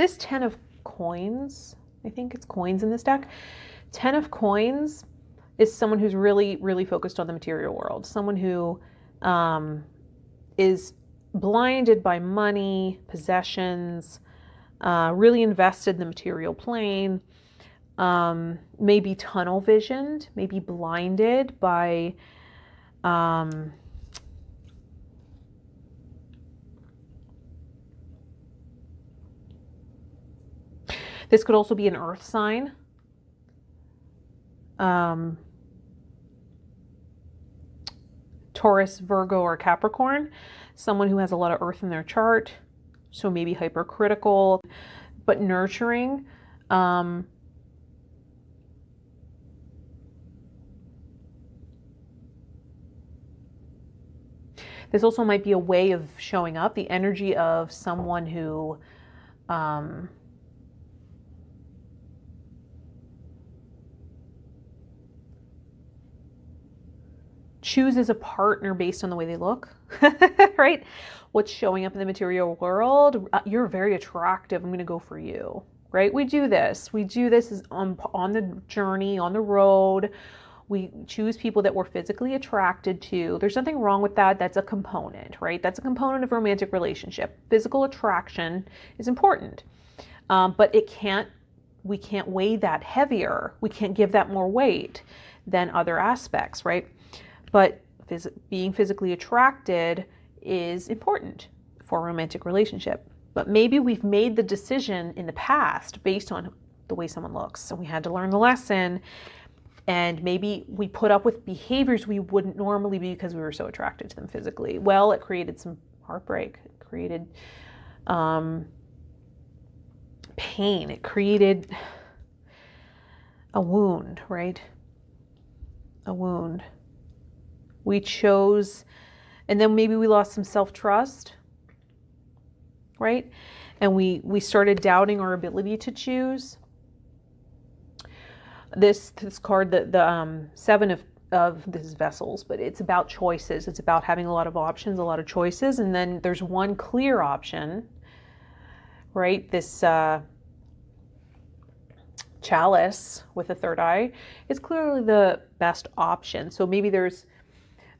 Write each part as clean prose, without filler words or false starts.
this 10 of coins, I think it's coins in this deck. 10 of coins is someone who's really, really focused on the material world. Someone who is blinded by money, possessions, really invested in the material plane, maybe tunnel visioned, maybe blinded by this could also be an earth sign. Taurus, Virgo, or Capricorn, someone who has a lot of earth in their chart, so maybe hypercritical, but nurturing. This also might be a way of showing up, the energy of someone who chooses a partner based on the way they look, right? What's showing up in the material world. You're very attractive. I'm going to go for you, right? We do this. We do this is on the journey, on the road. We choose people that we're physically attracted to. There's nothing wrong with that. That's a component, right? That's a component of a romantic relationship. Physical attraction is important, but we can't weigh that heavier. We can't give that more weight than other aspects, right? But being physically attracted is important for a romantic relationship. But maybe we've made the decision in the past based on the way someone looks, and we had to learn the lesson. And maybe we put up with behaviors we wouldn't normally be because we were so attracted to them physically. Well, it created some heartbreak. It created pain. It created a wound, right? A wound. We chose, and then maybe we lost some self-trust, right? And we started doubting our ability to choose. This card, the seven of this is vessels, but it's about choices. It's about having a lot of options, a lot of choices, and then there's one clear option, right? This chalice with a third eye is clearly the best option. So maybe there's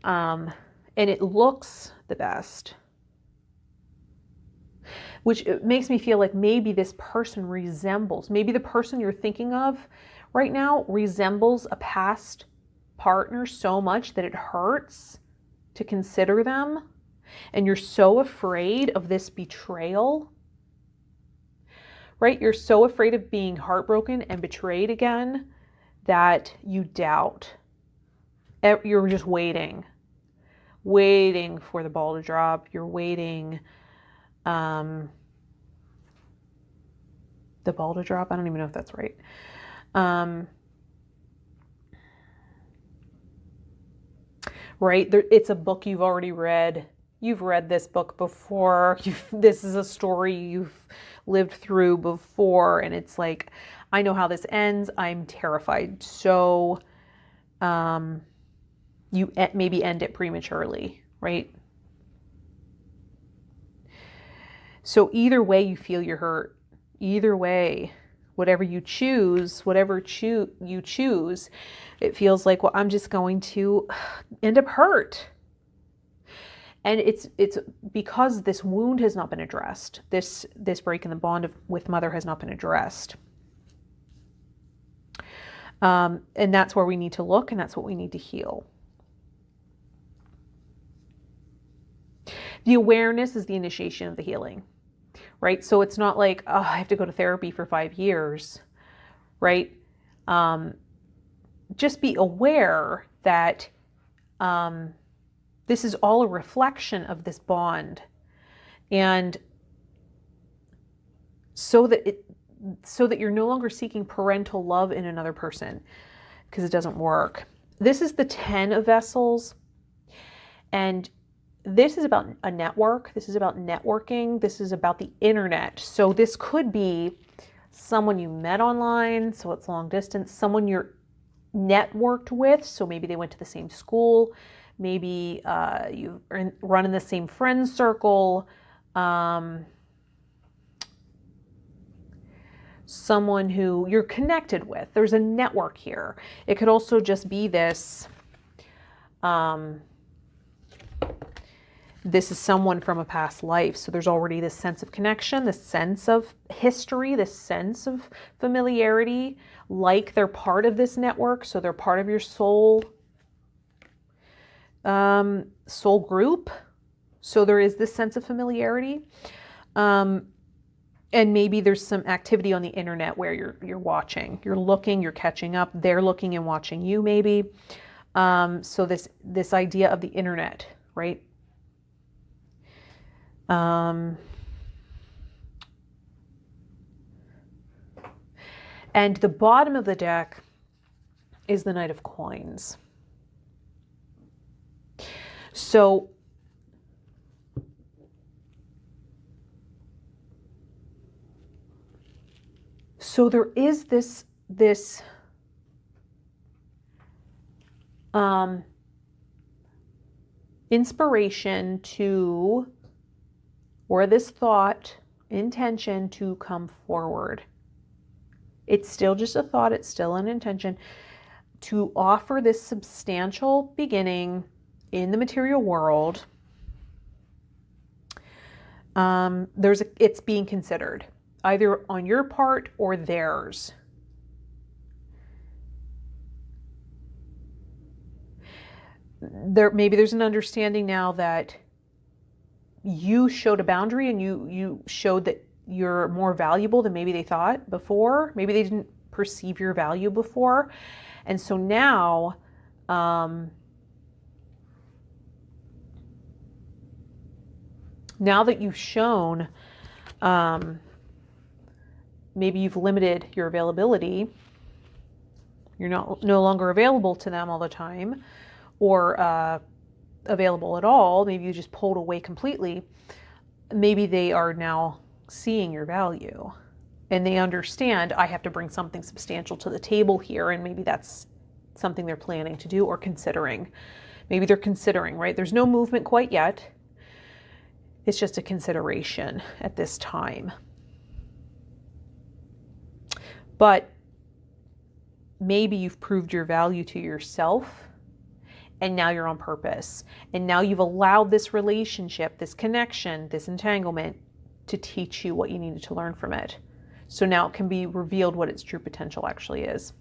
and it looks the best, which makes me feel like maybe this person resembles, maybe the person you're thinking of right now resembles a past partner so much that it hurts to consider them. And you're so afraid of this betrayal, right? You're so afraid of being heartbroken and betrayed again that you doubt. You're just waiting for the ball to drop. You're waiting the ball to drop. I don't even know if that's right. Right? It's a book you've already read. You've read this book before. This is a story you've lived through before. And it's like, I know how this ends. I'm terrified. So, you maybe end it prematurely, right? So either way, you feel you're hurt. Either way, whatever you choose, it feels like, well, I'm just going to end up hurt. And it's because this wound has not been addressed. This break in the bond with mother has not been addressed. And that's where we need to look, and that's what we need to heal. The awareness is the initiation of the healing, right? So it's not like, oh, I have to go to therapy for 5 years, right? Just be aware that this is all a reflection of this bond. And so that you're no longer seeking parental love in another person, because it doesn't work. This is the 10 of vessels. And this is about a network. This is about networking. This is about the internet. So this could be someone you met online, so it's long distance, someone you're networked with, so maybe they went to the same school, maybe you run in the same friend circle, someone who you're connected with. There's a network here. It could also just be this, this is someone from a past life. So there's already this sense of connection, this sense of history, this sense of familiarity, like they're part of this network. So they're part of your soul group. So there is this sense of familiarity. And maybe there's some activity on the internet where you're watching, you're looking, you're catching up, they're looking and watching you maybe. So this idea of the internet, right? And the bottom of the deck is the Knight of Coins. So there is this inspiration to, or this thought, intention to come forward. It's still just a thought, it's still an intention to offer this substantial beginning in the material world. It's being considered, either on your part or theirs. Maybe there's an understanding now that you showed a boundary and you showed that you're more valuable than maybe they thought before. Maybe they didn't perceive your value before. And so now, now that you've shown, maybe you've limited your availability, you're no longer available to them all the time, or available at all, maybe you just pulled away completely, maybe they are now seeing your value and they understand I have to bring something substantial to the table here, and maybe that's something they're planning to do or considering. Maybe they're considering, right? There's no movement quite yet. It's just a consideration at this time. But maybe you've proved your value to yourself, and now you're on purpose. And now you've allowed this relationship, this connection, this entanglement to teach you what you needed to learn from it. So now it can be revealed what its true potential actually is.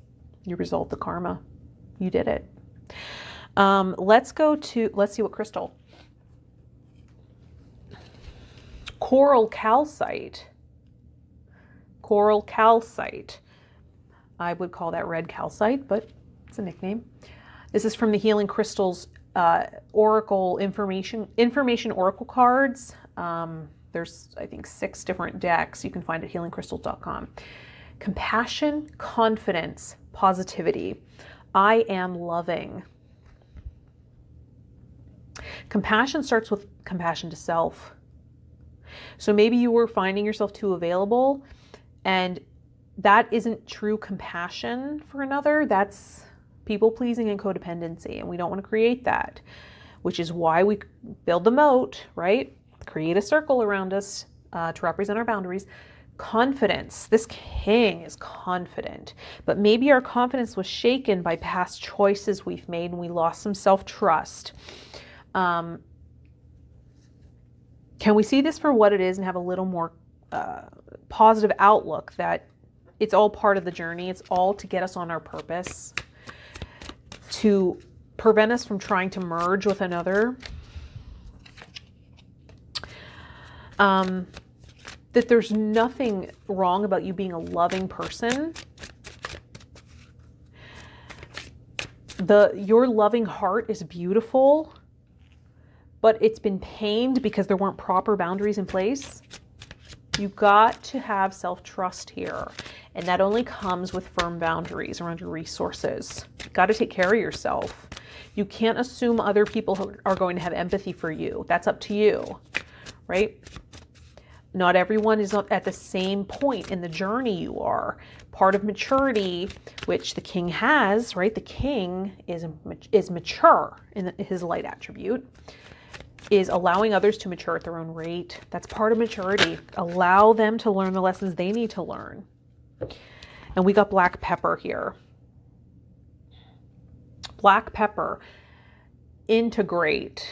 You resolved the karma. You did it. Let's see what crystal. Coral calcite. Coral calcite. I would call that red calcite, but it's a nickname. This is from the Healing Crystals Oracle information Oracle cards. There's, I think, 6 different decks you can find at healingcrystals.com. Compassion, confidence, positivity. I am loving. Compassion starts with compassion to self. So maybe you were finding yourself too available, and that isn't true compassion for another. That's people-pleasing and codependency, and we don't want to create that, which is why we build the moat, right? Create a circle around us to represent our boundaries. Confidence. This king is confident, but maybe our confidence was shaken by past choices we've made and we lost some self-trust. Can we see this for what it is and have a little more positive outlook that it's all part of the journey? It's all to get us on our purpose, to prevent us from trying to merge with another. That there's nothing wrong about you being a loving person. Your loving heart is beautiful, but it's been pained because there weren't proper boundaries in place. You've got to have self-trust here. And that only comes with firm boundaries around your resources. You've got to take care of yourself. You can't assume other people are going to have empathy for you. That's up to you, right? Not everyone is at the same point in the journey you are. Part of maturity, which the king has, right? The king is mature in his light attribute, is allowing others to mature at their own rate. That's part of maturity. Allow them to learn the lessons they need to learn. And we got black pepper here. Black pepper, integrate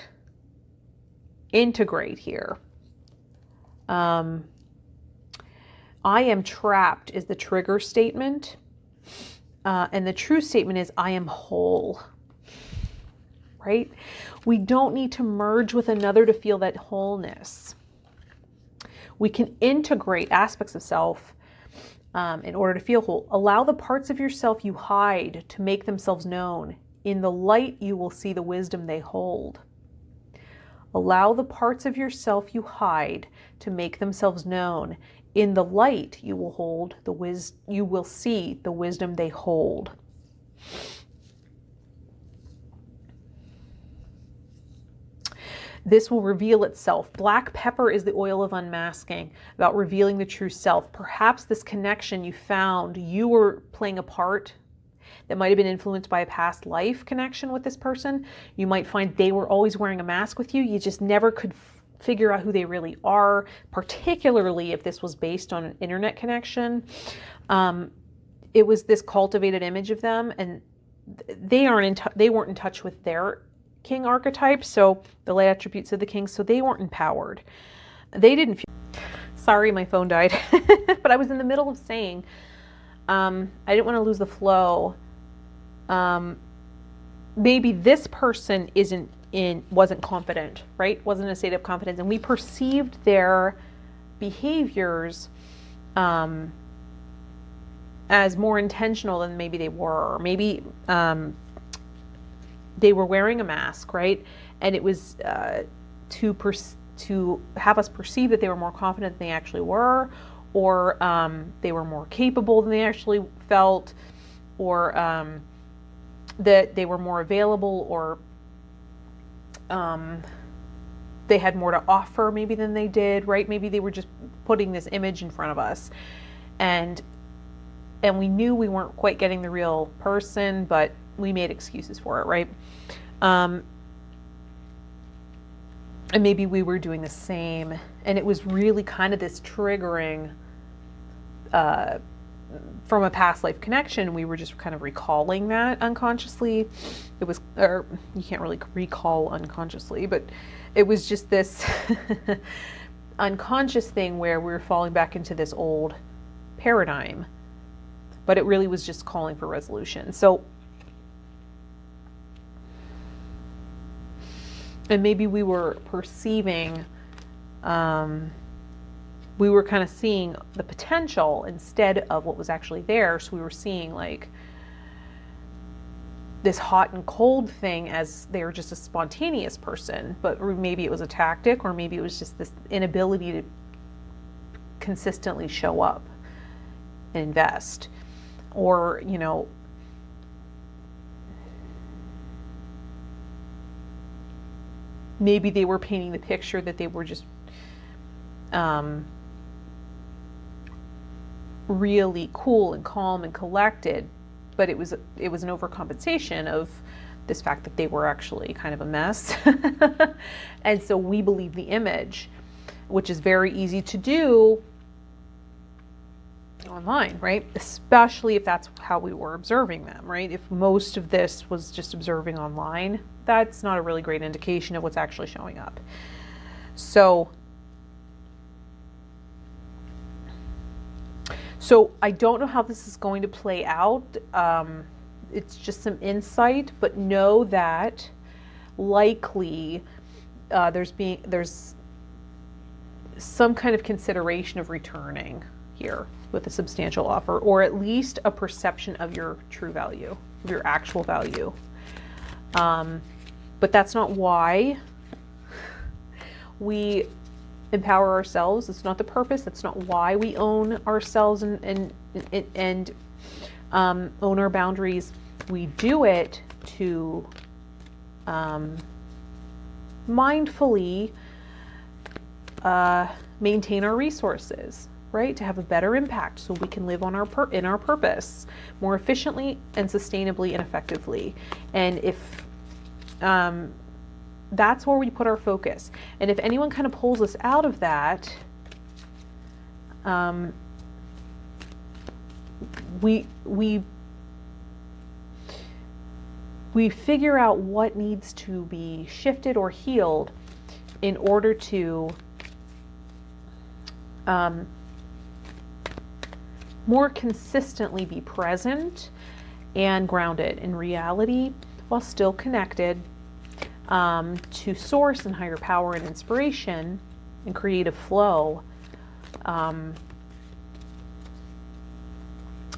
here. I am trapped is the trigger statement. And the true statement is I am whole, right? We don't need to merge with another to feel that wholeness. We can integrate aspects of self in order to feel whole. Allow the parts of yourself you hide to make themselves known. In the light, you will see the wisdom they hold. Allow the parts of yourself you hide to make themselves known. In the light, you will see the wisdom they hold. This will reveal itself. Black pepper is the oil of unmasking, about revealing the true self. Perhaps this connection you found, you were playing a part that might have been influenced by a past life connection with this person. You might find they were always wearing a mask with you. You just never could figure out who they really are, particularly if this was based on an internet connection. It was this cultivated image of them, and they weren't in touch with their king archetype, so the light attributes of the king, so they weren't empowered. They didn't feel... Sorry, my phone died. But I was in the middle of saying, I didn't want to lose the flow. Maybe this person wasn't confident, right? Wasn't in a state of confidence, and we perceived their behaviors as more intentional than maybe they were. Maybe they were wearing a mask, right? And it was to have us perceive that they were more confident than they actually were, or they were more capable than they actually felt, or that they were more available, or they had more to offer maybe than they did, right? Maybe they were just putting this image in front of us, and we knew we weren't quite getting the real person, but we made excuses for it, right? And maybe we were doing the same, and it was really kind of this triggering from a past life connection. We were just kind of recalling that unconsciously. It was, or you can't really recall unconsciously, but it was just this unconscious thing where we were falling back into this old paradigm, but it really was just calling for resolution. So, and maybe we were perceiving, we were kind of seeing the potential instead of what was actually there. So we were seeing like this hot and cold thing as they were just a spontaneous person, but maybe it was a tactic, or maybe it was just this inability to consistently show up and invest, or, you know, maybe they were painting the picture that they were just really cool and calm and collected, but it was an overcompensation of this fact that they were actually kind of a mess. And so we believe the image, which is very easy to do online, right? Especially if that's how we were observing them, right? If most of this was just observing online, that's not a really great indication of what's actually showing up. So I don't know how this is going to play out. It's just some insight, but know that likely there's some kind of consideration of returning here with a substantial offer, or at least a perception of your true value, of your actual value. But that's not why we empower ourselves. It's not the purpose. That's not why we own ourselves and own our boundaries. We do it to mindfully maintain our resources, right? To have a better impact, so we can live on in our purpose more efficiently and sustainably and effectively. And if that's where we put our focus. And if anyone kind of pulls us out of that, we figure out what needs to be shifted or healed in order to more consistently be present and grounded in reality while still connected to source and higher power and inspiration and creative flow.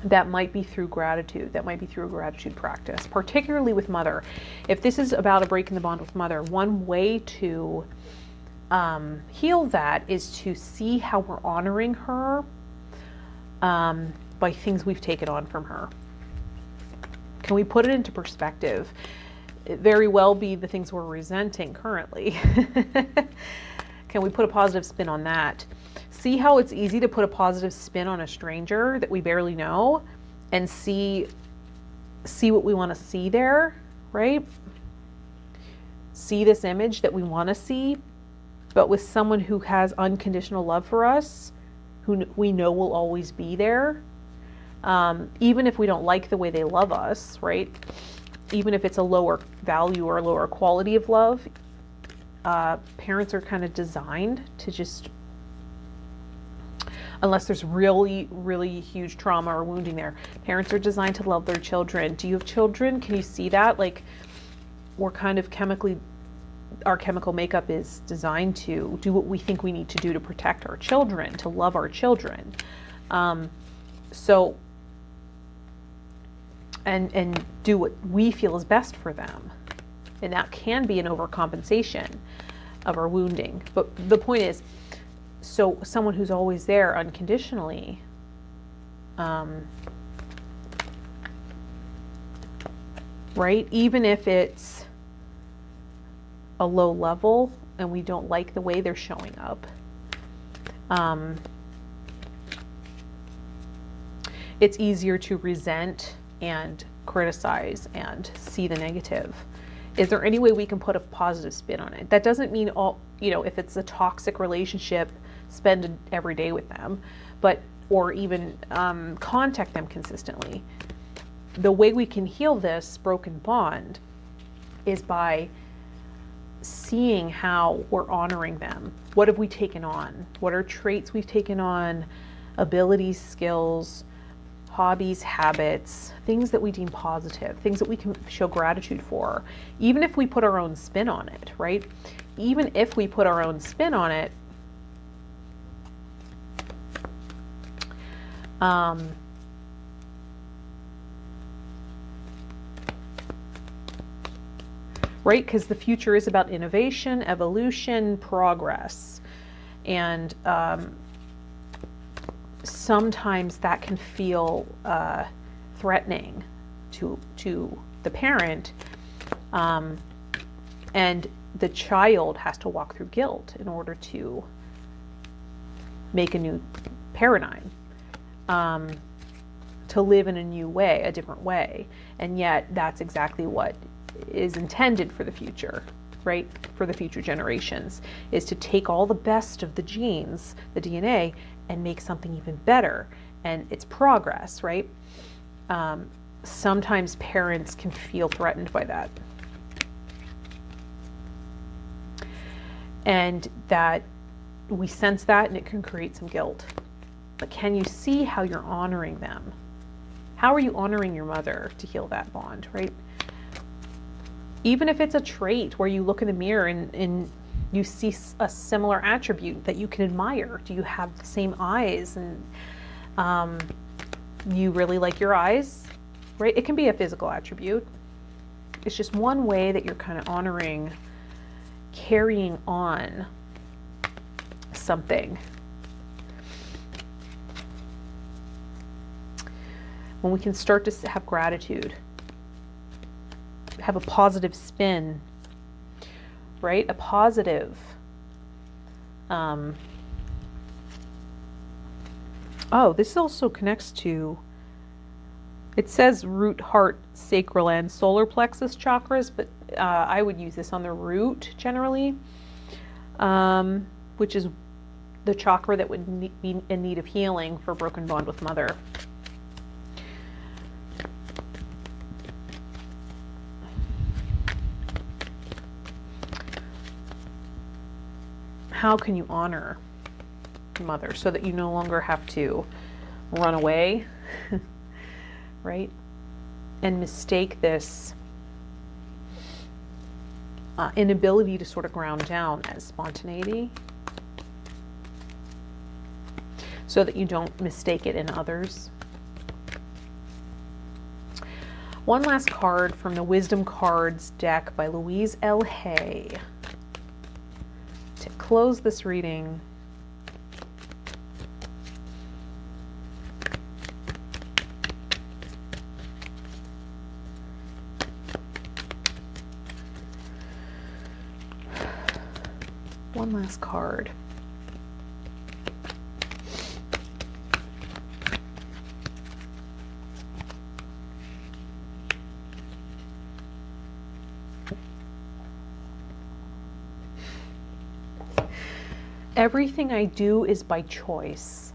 That might be through gratitude. That might be through a gratitude practice, particularly with mother. If this is about a breaking the bond with mother, one way to heal that is to see how we're honoring her by things we've taken on from her. Can we put it into perspective? It very well be the things we're resenting currently. Can we put a positive spin on that? See how it's easy to put a positive spin on a stranger that we barely know and see what we want to see there, right? See this image that we want to see, but with someone who has unconditional love for us, who we know will always be there, even if we don't like the way they love us, right? Even if it's a lower value or a lower quality of love, parents are kind of designed to just, unless there's really, really huge trauma or wounding there, parents are designed to love their children. Do you have children? Can you see that? Like, we're kind of our chemical makeup is designed to do what we think we need to do to protect our children, to love our children. And do what we feel is best for them. And that can be an overcompensation of our wounding. But the point is, so someone who's always there unconditionally, right? Even if it's a low level and we don't like the way they're showing up, it's easier to resent and criticize and see the negative. Is there any way we can put a positive spin on it? That doesn't mean if it's a toxic relationship, spend it every day with them, or even contact them consistently. The way we can heal this broken bond is by seeing how we're honoring them. What have we taken on? What are traits we've taken on? Abilities, skills, hobbies, habits, things that we deem positive, things that we can show gratitude for, even if we put our own spin on it, right? Even if we put our own spin on it, right? Because the future is about innovation, evolution, progress. And sometimes that can feel threatening to the parent. And the child has to walk through guilt in order to make a new paradigm, to live in a new way, a different way. And yet that's exactly what is intended for the future, right? For the future generations, is to take all the best of the genes, the DNA, and make something even better. And it's progress, right? Sometimes parents can feel threatened by that. And that we sense that, and it can create some guilt. But can you see how you're honoring them? How are you honoring your mother to heal that bond, right? Even if it's a trait where you look in the mirror and you see a similar attribute that you can admire. Do you have the same eyes? And you really like your eyes, right? It can be a physical attribute. It's just one way that you're kind of honoring, carrying on something. When we can start to have gratitude, have a positive spin, right? A positive. This also connects to, it says root, heart, sacral, and solar plexus chakras, but I would use this on the root generally, which is the chakra that would be in need of healing for broken bond with mother. how can you honor mother so that you no longer have to run away, right? And mistake this inability to sort of ground down as spontaneity, so that you don't mistake it in others. One last card from the Wisdom Cards deck by Louise L. Hay to close this reading. One last card. Everything I do is by choice.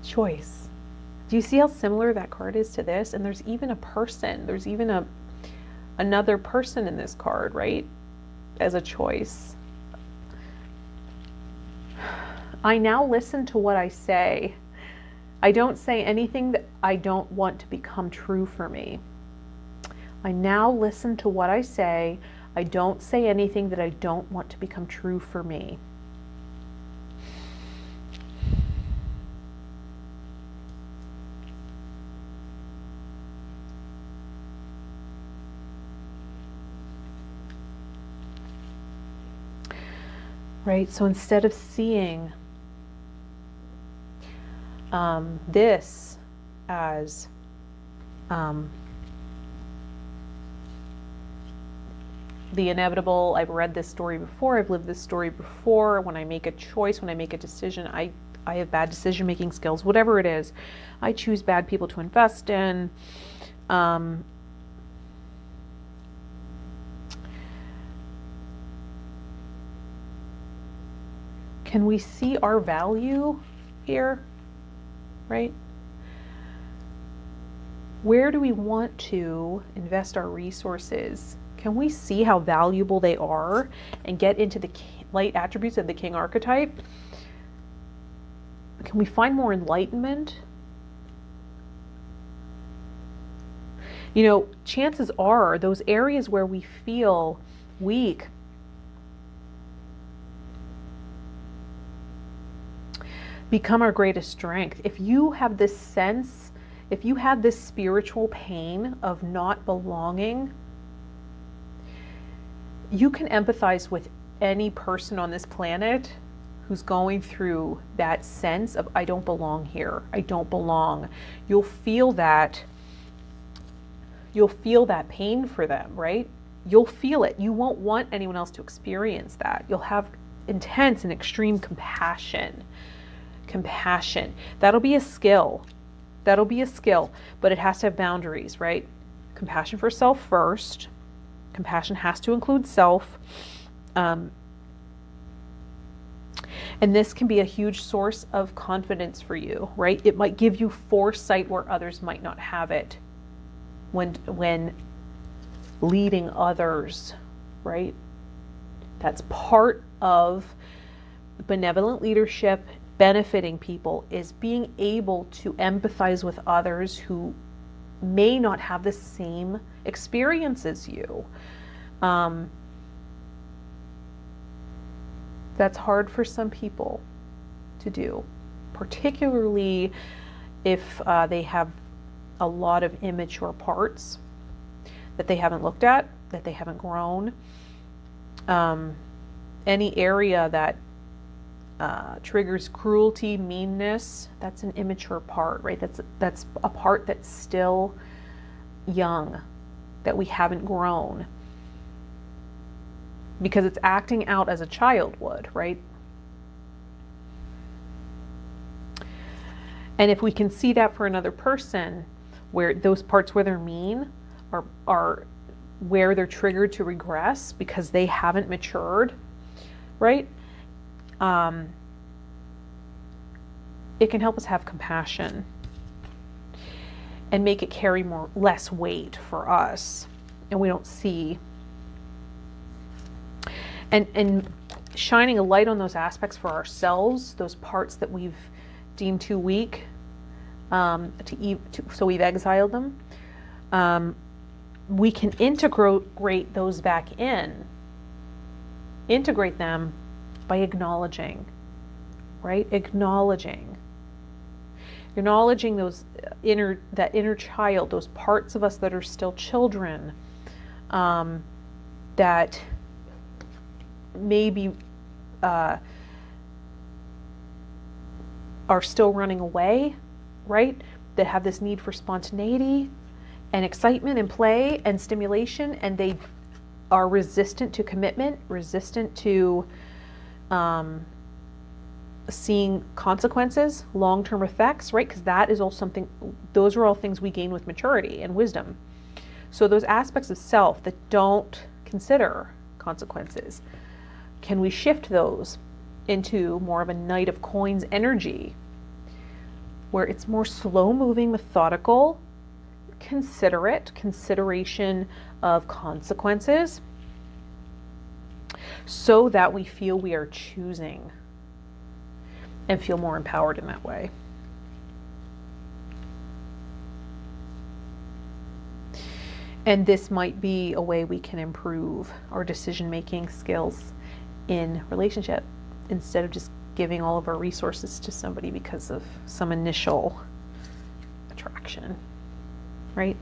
Choice. Do you see how similar that card is to this? And there's even a person. There's even another person in this card, right? As a choice. I now listen to what I say. I don't say anything that I don't want to become true for me. I now listen to what I say. I don't say anything that I don't want to become true for me. Right? So instead of seeing this as the inevitable, I've read this story before, I've lived this story before, when I make a choice, when I make a decision, I have bad decision-making skills, whatever it is, I choose bad people to invest in. Can we see our value here, right? Where do we want to invest our resources? Can we see how valuable they are and get into the light attributes of the king archetype? Can we find more enlightenment? You know, chances are those areas where we feel weak become our greatest strength. If you have this sense, if you have this spiritual pain of not belonging, you can empathize with any person on this planet who's going through that sense of, I don't belong here, I don't belong. You'll feel that pain for them, right? You'll feel it. You won't want anyone else to experience that. You'll have intense and extreme compassion. That'll be a skill. That'll be a skill, but it has to have boundaries, right? Compassion for self first. Compassion has to include self. And this can be a huge source of confidence for you, right? It might give you foresight where others might not have it when leading others, right? That's part of benevolent leadership. Benefiting people is being able to empathize with others who may not have the same experience as you. That's hard for some people to do, particularly if they have a lot of immature parts that they haven't looked at, that they haven't grown. Any area that triggers cruelty, meanness, that's an immature part, right? That's a part that's still young, that we haven't grown, because it's acting out as a child would, right? And if we can see that for another person, where those parts where they're mean are where they're triggered to regress because they haven't matured, right? it can help us have compassion and make it carry less weight for us, and we don't see. And shining a light on those aspects for ourselves, those parts that we've deemed too weak, so we've exiled them. We can integrate those back in. Integrate them by acknowledging, right? Acknowledging those that inner child, those parts of us that are still children, that maybe are still running away, right? That have this need for spontaneity and excitement and play and stimulation, and they are resistant to commitment, resistant to seeing consequences, long-term effects, right? Because that is all something, those are all things we gain with maturity and wisdom. So those aspects of self that don't consider consequences, can we shift those into more of a Knight of Coins energy, where it's more slow-moving, methodical, consideration of consequences, so that we feel we are choosing and feel more empowered in that way. And this might be a way we can improve our decision-making skills in relationship, instead of just giving all of our resources to somebody because of some initial attraction, right?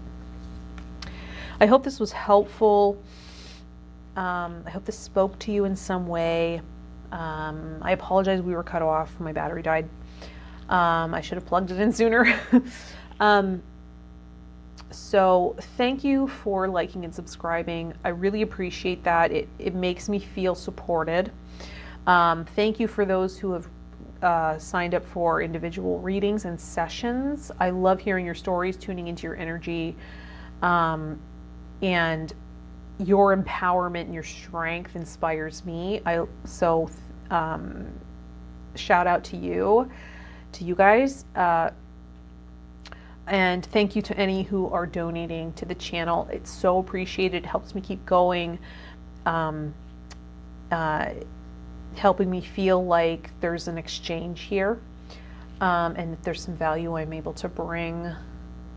I hope this was helpful. I hope this spoke to you in some way. I apologize, we were cut off. My battery died. I should have plugged it in sooner. So thank you for liking and subscribing. I really appreciate that. It makes me feel supported. Thank you for those who have signed up for individual readings and sessions. I love hearing your stories, tuning into your energy, and your empowerment and your strength inspires me. So shout out to you guys. And thank you to any who are donating to the channel. It's so appreciated. It helps me keep going, helping me feel like there's an exchange here, and that there's some value I'm able to bring.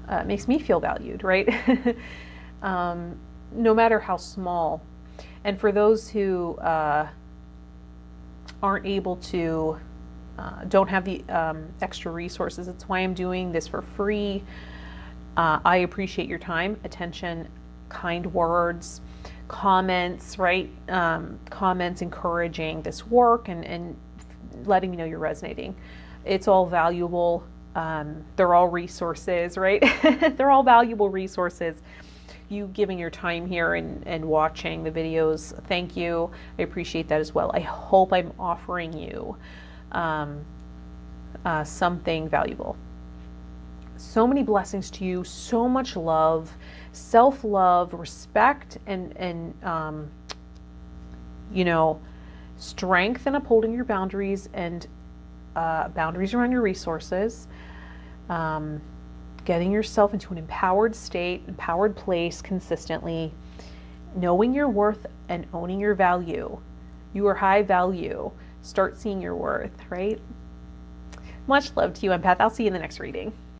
It makes me feel valued, right? No matter how small. And for those who aren't able to, don't have the extra resources, that's why I'm doing this for free. I appreciate your time, attention, kind words, comments, right? Comments encouraging this work and letting me know you're resonating. It's all valuable. They're all resources, right? They're all valuable resources. You giving your time here and watching the videos, thank you. I appreciate that as well. I hope I'm offering you something valuable. So many blessings to you, so much love, self-love, respect, and strength in upholding your boundaries, and boundaries around your resources, getting yourself into an empowered state, empowered place consistently, knowing your worth and owning your value. You are high value. Start seeing your worth, right? Much love to you, empath. I'll see you in the next reading.